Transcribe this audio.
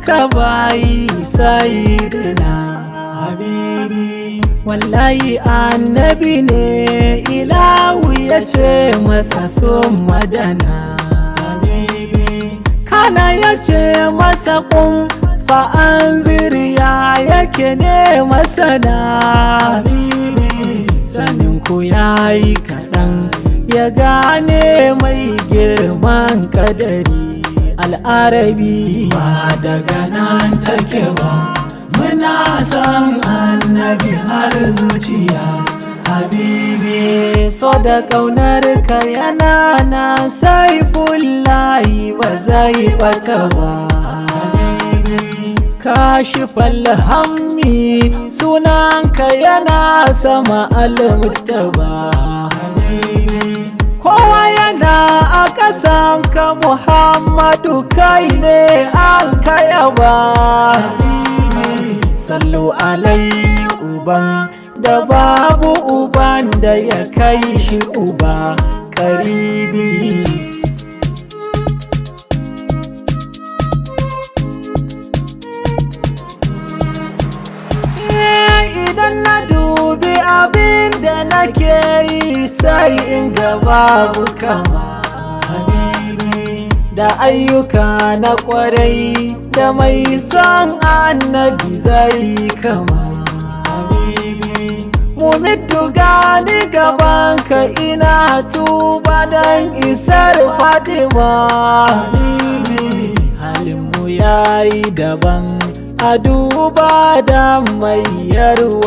ka bayi sayyidina habibi. Wallahi annabi ne ilahu ya ce masa son madana habibi. Kana ya ce masa kun fa'anzir ya yake ne masana habibi. Sanin ku yayi kaɗan ya gane mai girman kadari. Al'arabi ba daga nan take ba, muna san annabi har zuciya habibi. So da ƙaunar ka yana na Saifullahi ba zai bata ba habibi. Kashifal hammi sunanka yana sama al-mujtaba habibi. Kowa yana a ƙasanka Muhammadu kai ne an kayaba habibi. Sallu alaihi uban da babu uban da ya kai shi uba karibi. Idan na dubi abin da nake yi sai in ga babu kama habibi. Da ayyuka na kwarai da mai son annabi zai kama habibi. Mumiddu gani gabanka ina tuba dan isar Fatima habibi. Halinmu yayi daban a duba da mai yarwa.